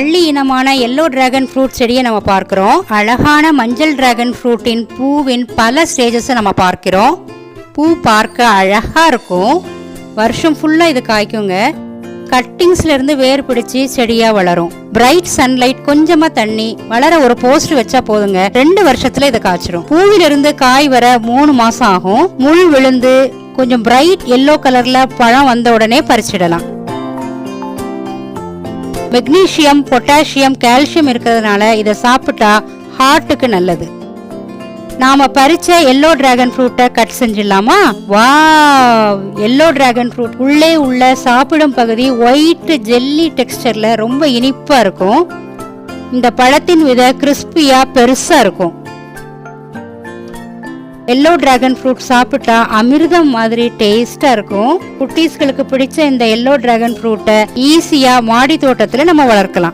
வள்ளி இனமான yellow dragon fruit செடியை நம்ம பார்க்கிறோம். அழகான மஞ்சள் டிராகன் ஃப்ரூட்டின் பூவின் பல ஸ்டேஜஸ் நம்ம பார்க்கிறோம். பூ பார்க்க அழகா இருக்கும். வருஷம் ஃபுல்லா இது காய்க்குங்க. கட்டிங்ஸ்ல இருந்து வேர் பிடிச்சி செடியா வளரும். பிரைட் சன்லைட், கொஞ்சமா தண்ணி, வளர ஒரு போஸ்ட் வச்சா போதுங்க, 2 வருஷத்துல இது காய்ச்சிரும். பூவிலிருந்து காய் வர 3 மாசம் ஆகும். முள் விழுந்து கொஞ்சம் பிரைட் எல்லோ கலர்ல பழம் வந்த உடனே பறிச்சிடலாம். மெக்னீசியம், பொட்டாசியம், கால்சியம் இருக்கிறதுனால இதை சாப்பிட்டா ஹார்ட்டுக்கு நல்லது. நாம பறிச்ச எல்லோ டிராகன் ஃப்ரூட்டை கட் செஞ்சிடலாமா? வாவ்! எல்லோ டிராகன் ஃப்ரூட் உள்ளே உள்ள சாப்பிடும் பகுதி ஒயிட் ஜெல்லி டெக்ஸ்டர்ல ரொம்ப இனிப்பா இருக்கும். இந்த பழத்தின் வித கிறிஸ்பியா பெருசா இருக்கும். எல்லோ டிராகன் ஃப்ரூட் சாப்பிட்டா அமிர்தம் மாதிரி டேஸ்டா இருக்கும். குட்டீஸ்களுக்கு பிடிச்ச இந்த எல்லோ டிராகன் ஃப்ரூட்டை ஈஸியா மாடி தோட்டத்துல நம்ம வளர்க்கலாம்.